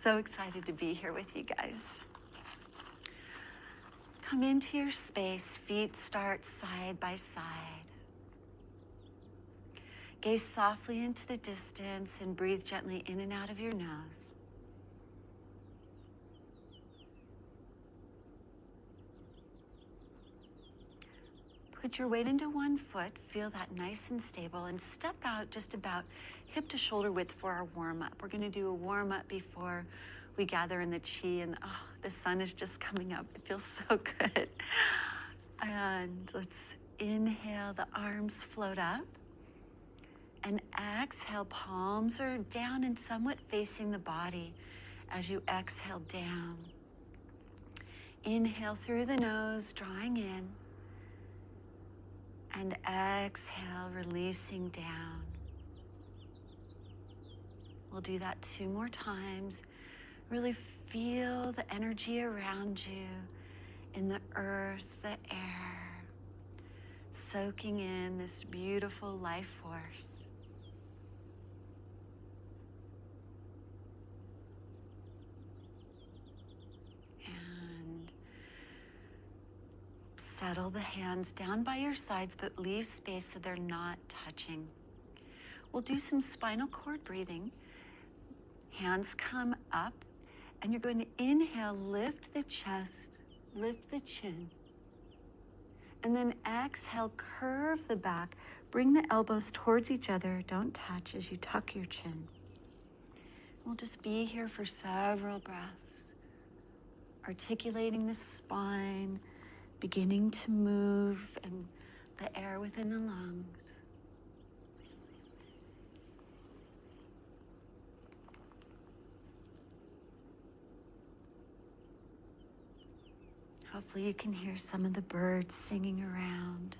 So excited to be here with you guys. Come into your space, feet start side by side. Gaze softly into the distance and breathe gently in and out of your nose. Put your weight into one foot, feel that nice and stable, and step out just about hip to shoulder width for our warm-up. We're gonna do a warm-up before we gather in the chi, and oh, the sun is just coming up. It feels so good. And let's inhale, the arms float up. And exhale, palms are down and somewhat facing the body as you exhale down. Inhale through the nose, drawing in. And exhale, releasing down. We'll do that 2 more times. Really feel the energy around you in the earth, the air, soaking in this beautiful life force. Settle the hands down by your sides, but leave space so they're not touching. We'll do some spinal cord breathing. Hands come up, and you're going to inhale, lift the chest, lift the chin. And then exhale, curve the back, bring the elbows towards each other. Don't touch as you tuck your chin. We'll just be here for several breaths, articulating the spine, beginning to move and the air within the lungs. Hopefully you can hear some of the birds singing around.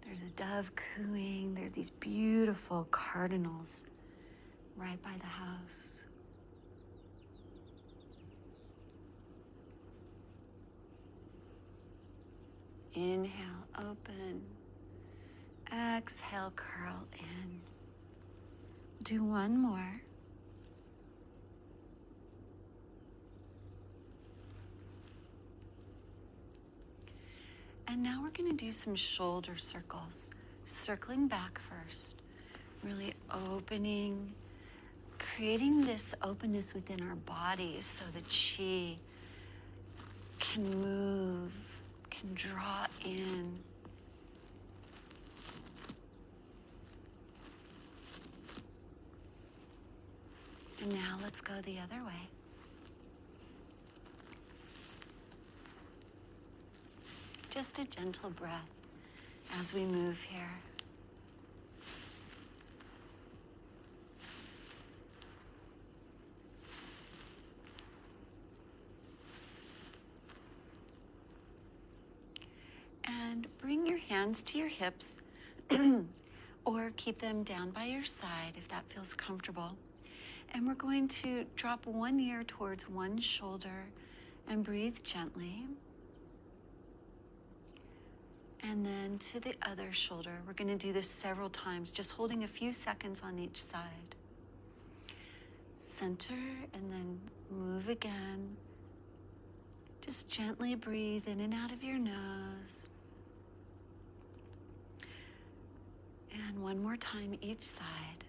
There's a dove cooing. There are these beautiful cardinals right by the house. Inhale, open. Exhale, curl in. Do one more. And now we're going to do some shoulder circles, circling back first, really opening, creating this openness within our bodies so the chi can move, can draw in. And now let's go the other way. Just a gentle breath as we move here. And bring your hands to your hips or keep them down by your side if that feels comfortable. And we're going to drop one ear towards one shoulder and breathe gently. And then to the other shoulder. We're going to do this several times, just holding a few seconds on each side. Center and then move again. Just gently breathe in and out of your nose. And one more time each side.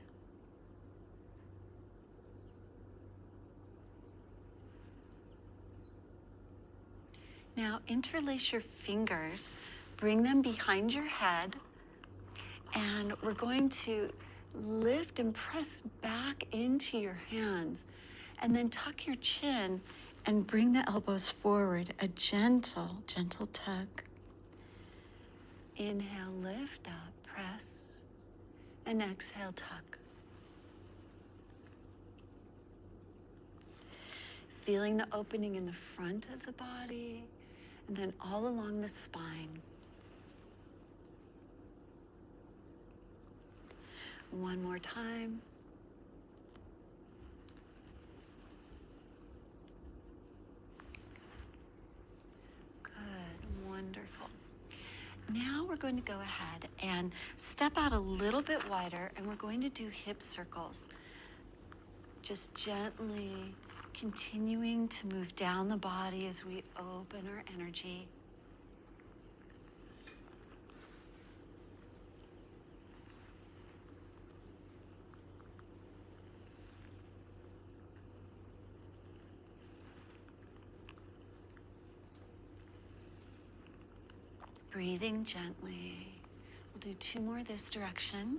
Now interlace your fingers, bring them behind your head, and we're going to lift and press back into your hands, and then tuck your chin and bring the elbows forward, a gentle, gentle tug. Inhale, lift up, press, and exhale, tuck. Feeling the opening in the front of the body, and then all along the spine. One more time. Good, wonderful. Now we're we're going to go ahead and step out a little bit wider, and we're going to do hip circles. Just gently continuing to move down the body as we open our energy. Breathing gently. We'll do 2 more this direction.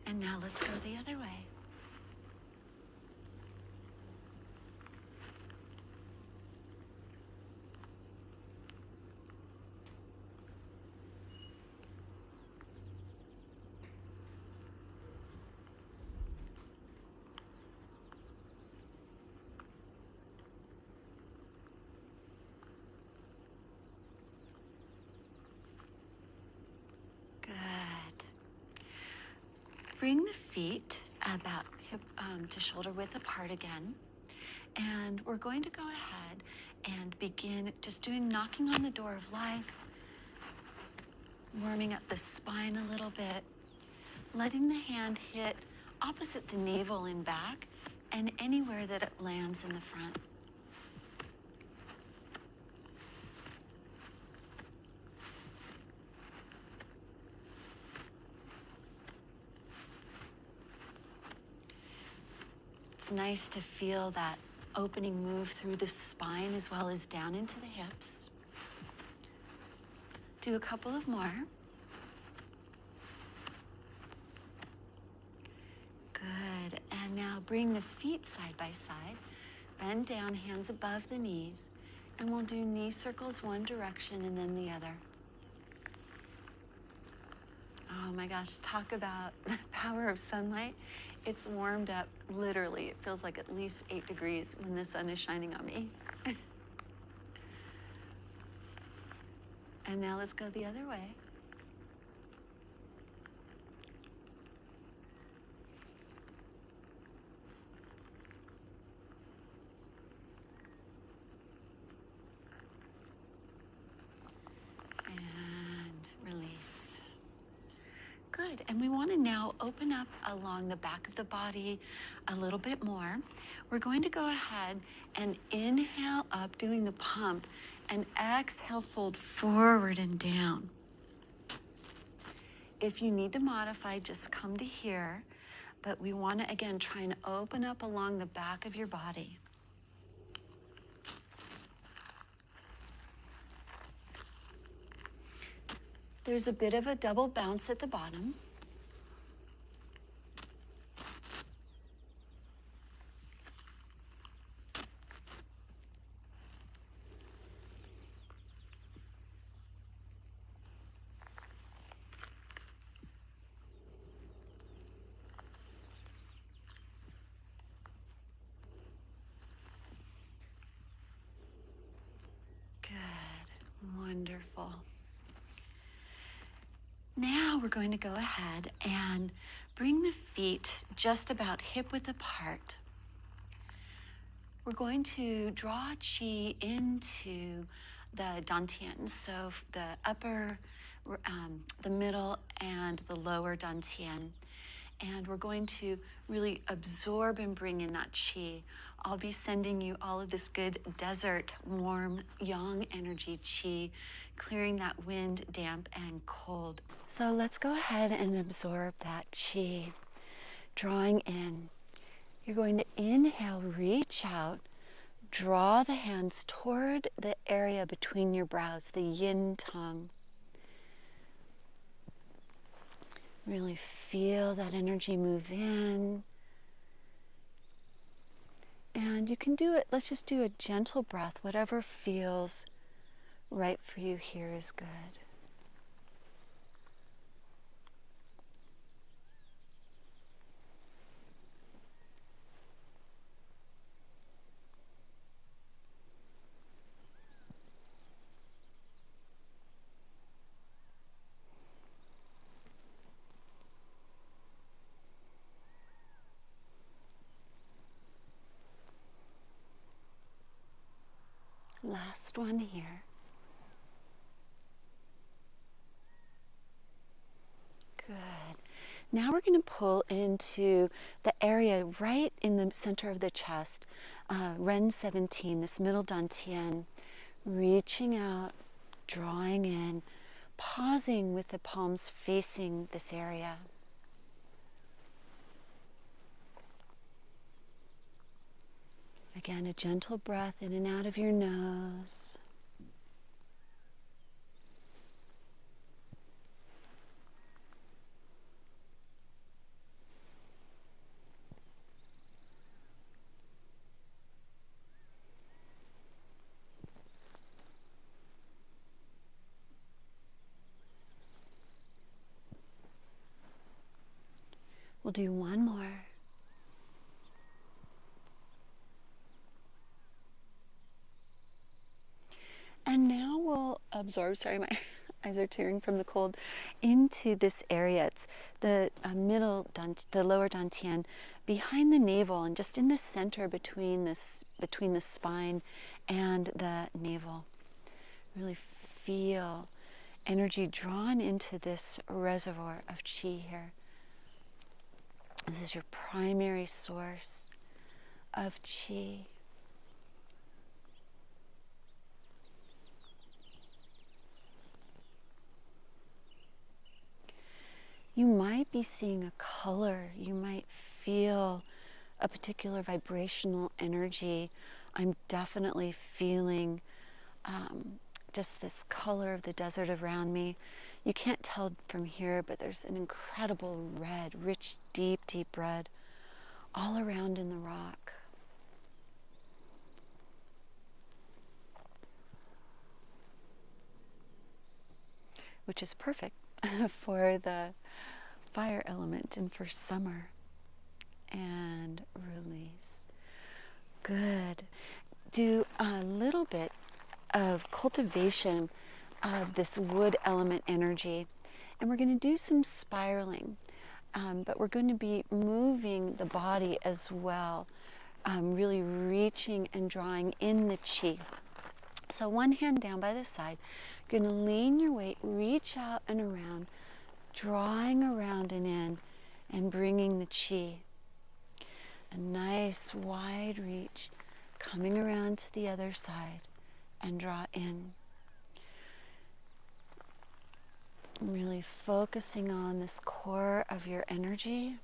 And now let's go the other way. Bring the feet about hip to shoulder width apart again. And we're going to go ahead and begin just doing knocking on the door of life, warming up the spine a little bit, letting the hand hit opposite the navel and back and anywhere that it lands in the front. It's nice to feel that opening move through the spine as well as down into the hips. Do a couple of more. Good. And now bring the feet side by side. Bend down, hands above the knees. And we'll do knee circles one direction and then the other. Oh my gosh, talk about the power of sunlight. It's warmed up, literally. It feels like at least 8 degrees when the sun is shining on me. And now let's go the other way. Good, and we want to now open up along the back of the body a little bit more. We're going to go ahead and inhale up, doing the pump, and exhale, fold forward and down. If you need to modify, just come to here, but we want to, again, try and open up along the back of your body. There's a bit of a double bounce at the bottom. Good, wonderful. Now we're going to go ahead and bring the feet just about hip width apart. We're going to draw chi into the dantians, so the upper, the middle, and the lower dantian. And we're going to really absorb and bring in that chi. I'll be sending you all of this good desert, warm, yang energy chi, clearing that wind, damp, and cold. So let's go ahead and absorb that chi, drawing in. You're going to inhale, reach out, draw the hands toward the area between your brows, the yin tongue. Really feel that energy move in. And you can do it, let's just do a gentle breath. Whatever feels right for you here is good. Last one here. Good. Now we're going to pull into the area right in the center of the chest, Ren 17, this middle dantian, reaching out, drawing in, pausing with the palms facing this area. Again, a gentle breath in and out of your nose. We'll do one more. And now we'll absorb, sorry, my eyes are tearing from the cold, into this area. It's the the lower dantian, behind the navel, and just in the center between the spine and the navel. Really feel energy drawn into this reservoir of chi here. This is your primary source of chi. You might be seeing a color. You might feel a particular vibrational energy. I'm definitely feeling just this color of the desert around me. You can't tell from here, but there's an incredible red, rich, deep, deep red all around in the rock. Which is perfect for the fire element and for summer. And release. Good. Do a little bit of cultivation of this wood element energy. And we're going to do some spiraling. But we're going to be moving the body as well. Really reaching and drawing in the chi. So one hand down by the side. You're going to lean your weight, reach out and around, drawing around and in, and bringing the chi. A nice wide reach, coming around to the other side, and draw in. Really focusing on this core of your energy.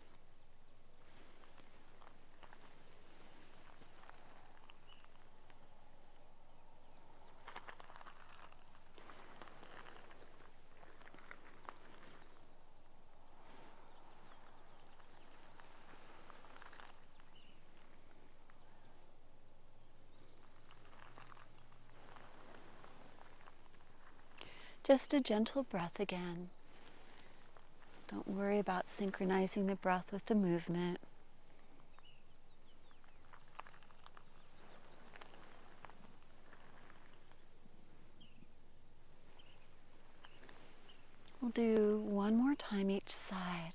Just a gentle breath again. Don't worry about synchronizing the breath with the movement. We'll do one more time each side.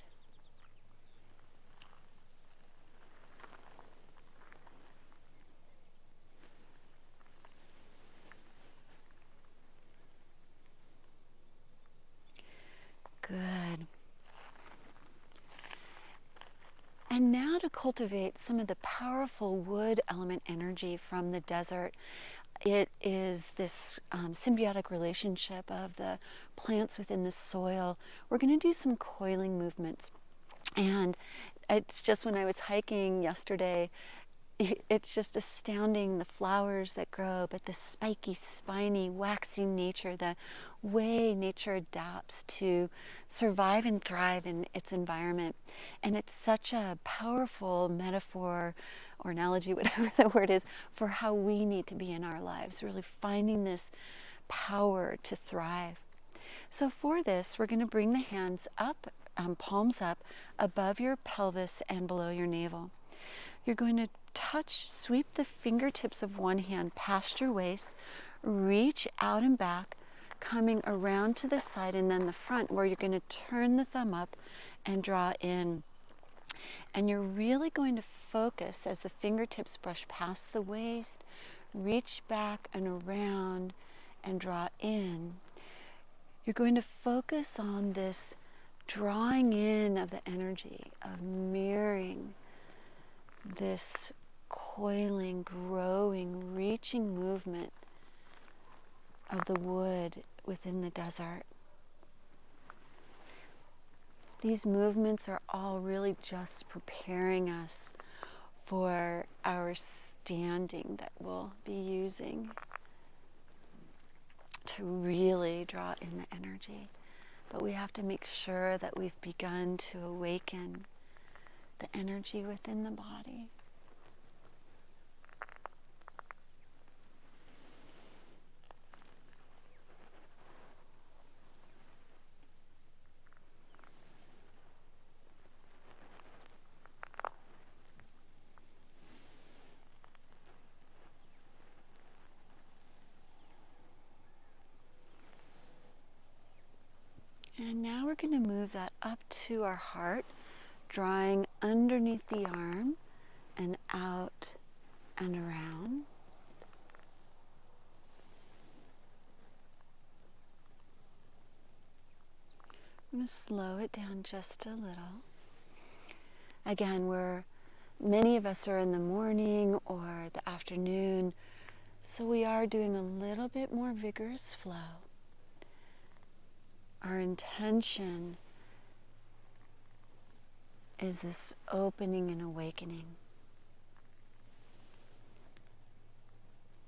Good. And now to cultivate some of the powerful wood element energy from the desert. It is this symbiotic relationship of the plants within the soil. We're going to do some coiling movements. And it's just when I was hiking yesterday, it's just astounding, the flowers that grow, but the spiky, spiny, waxy nature, the way nature adapts to survive and thrive in its environment. And it's such a powerful metaphor or analogy, whatever the word is, for how we need to be in our lives, really finding this power to thrive. So for this, we're going to bring the hands up, palms up, above your pelvis and below your navel. You're going to sweep the fingertips of one hand past your waist, reach out and back, coming around to the side and then the front, where you're going to turn the thumb up and draw in. And you're really going to focus as the fingertips brush past the waist, reach back and around and draw in. You're going to focus on this drawing in of the energy, of mirroring this coiling, growing, reaching movement of the wood within the desert. These movements are all really just preparing us for our standing that we'll be using to really draw in the energy. But we have to make sure that we've begun to awaken the energy within the body. And now we're going to move that up to our heart, drawing underneath the arm and out and around. I'm going to slow it down just a little. Again, many of us are in the morning or the afternoon, so we are doing a little bit more vigorous flow. Our intention is this opening and awakening.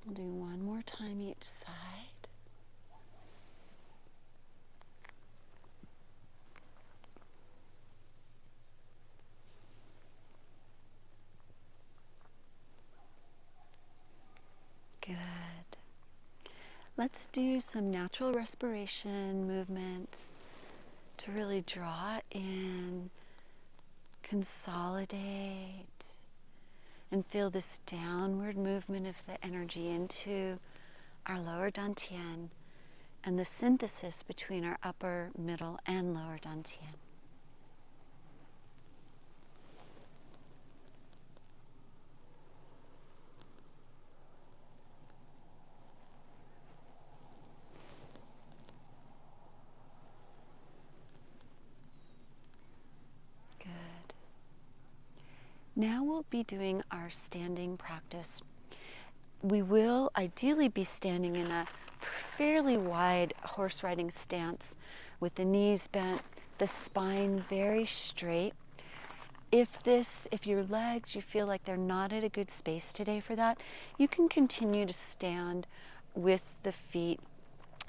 We'll do one more time each side. Good. Let's do some natural respiration movements to really draw in, consolidate, and feel this downward movement of the energy into our lower dantian and the synthesis between our upper, middle, and lower dantian. Now we'll be doing our standing practice. We will ideally be standing in a fairly wide horse riding stance with the knees bent, the spine very straight. If your legs, you feel like they're not at a good space today for that, you can continue to stand with the feet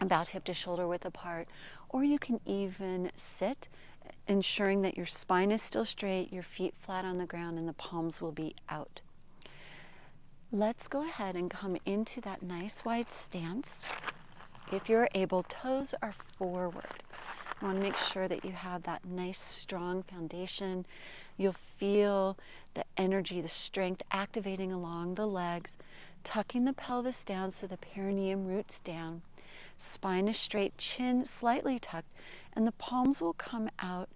about hip to shoulder width apart, or you can even sit, ensuring that your spine is still straight, your feet flat on the ground, and the palms will be out. Let's go ahead and come into that nice wide stance. If you're able, toes are forward. You want to make sure that you have that nice strong foundation. You'll feel the energy, the strength activating along the legs, tucking the pelvis down so the perineum roots down. Spine is straight, chin slightly tucked, and the palms will come out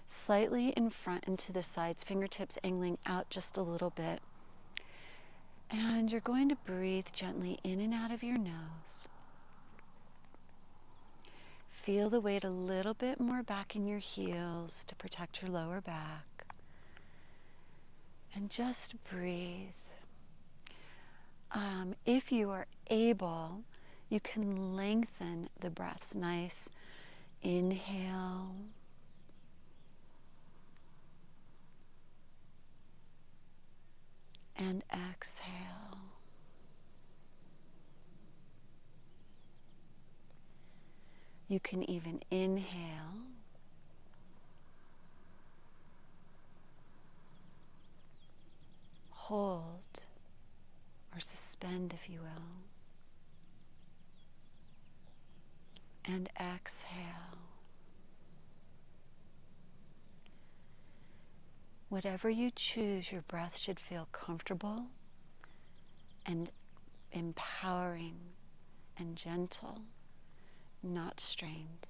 slightly in front and to the sides, fingertips angling out just a little bit. And you're going to breathe gently in and out of your nose. Feel the weight a little bit more back in your heels to protect your lower back. And just breathe. If you are able, you can lengthen the breaths. Nice inhale. And exhale. You can even inhale. Hold, or suspend if you will. And exhale. Whatever you choose, your breath should feel comfortable and empowering and gentle, not strained.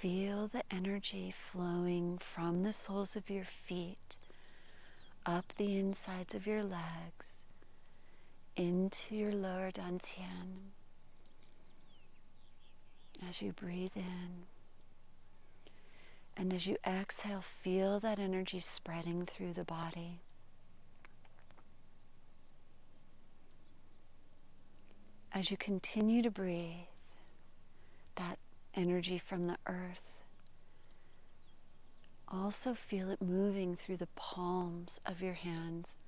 feel the energy flowing from the soles of your feet up the insides of your legs into your lower dantian. As you breathe in, and as you exhale, feel that energy spreading through the body. As you continue to breathe, that energy from the earth, also feel it moving through the palms of your hands,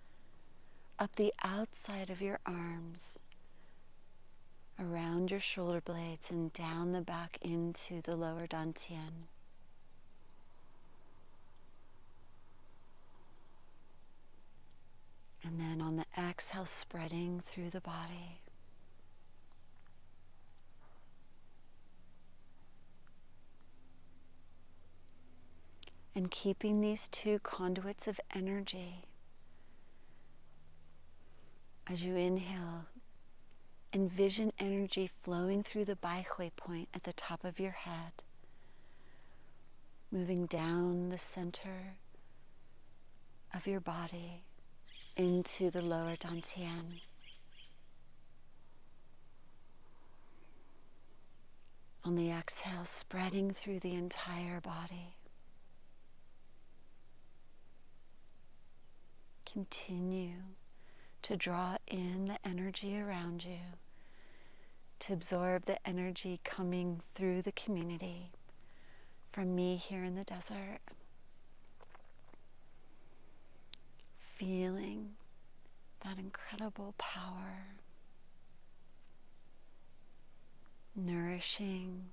up the outside of your arms, around your shoulder blades, and down the back into the lower dantian. And then on the exhale, spreading through the body. And keeping these two conduits of energy. As you inhale, envision energy flowing through the baihui point at the top of your head, moving down the center of your body into the lower dantian. On the exhale, spreading through the entire body. Continue to draw in the energy around you, to absorb the energy coming through the community from me here in the desert. Feeling that incredible power, nourishing,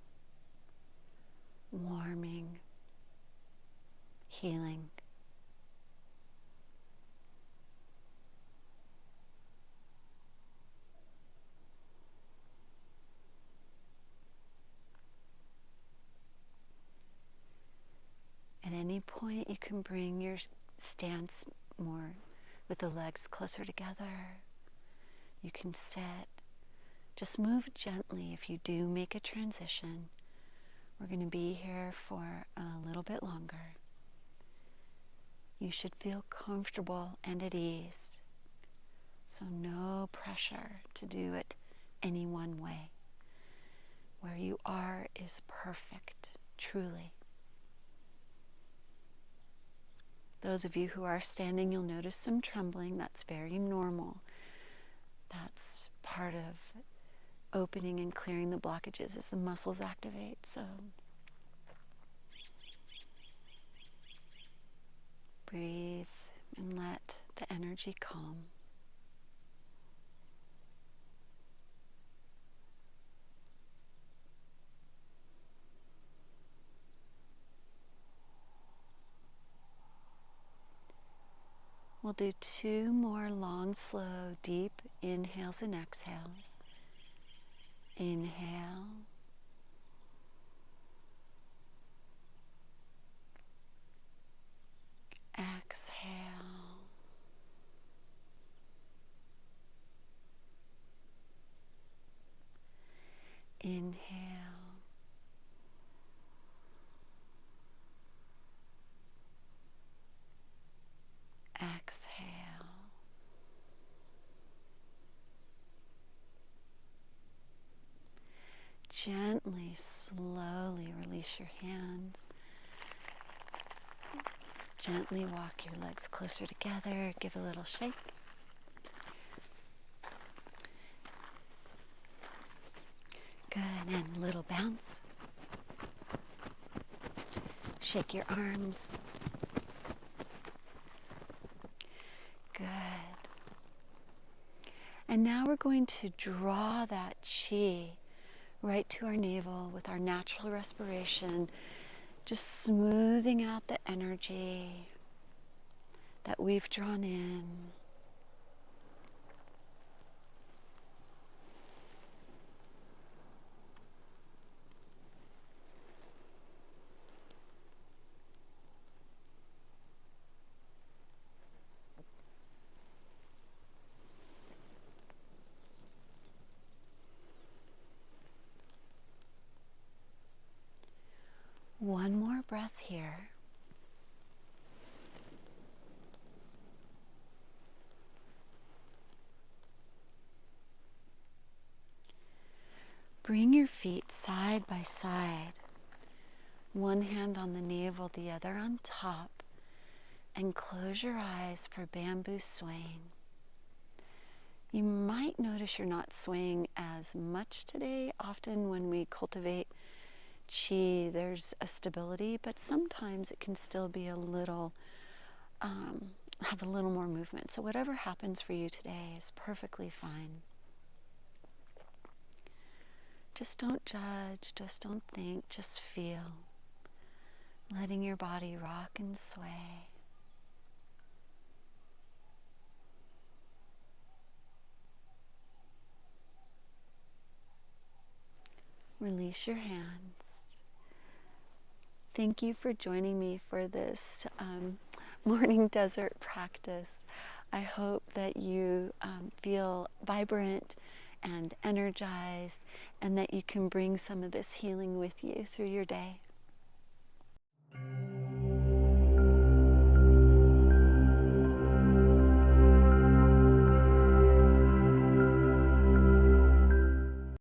warming, healing. At any point, you can bring your stance more with the legs closer together. You can sit. Just move gently if you do make a transition. We're going to be here for a little bit longer. You should feel comfortable and at ease. So no pressure to do it any one way. Where you are is perfect, truly. Those of you who are standing, you'll notice some trembling. That's very normal. That's part of opening and clearing the blockages as the muscles activate. So breathe and let the energy calm. We'll do 2 more long, slow, deep inhales and exhales. Inhale. Exhale. Inhale. Exhale. Gently, slowly release your hands. Gently walk your legs closer together. Give a little shake. Good, and a little bounce. Shake your arms. Good. And now we're going to draw that chi right to our navel with our natural respiration, just smoothing out the energy that we've drawn in. more breath here. Bring your feet side by side, one hand on the navel, the other on top, and close your eyes for bamboo swaying. You might notice you're not swaying as much today. Often when we cultivate Qi, there's a stability, but sometimes it can still be a little, have a little more movement. So whatever happens for you today is perfectly fine. Just don't judge, just don't think, just feel. Letting your body rock and sway. Release your hands. Thank you for joining me for this morning desert practice. I hope that you feel vibrant and energized, and that you can bring some of this healing with you through your day.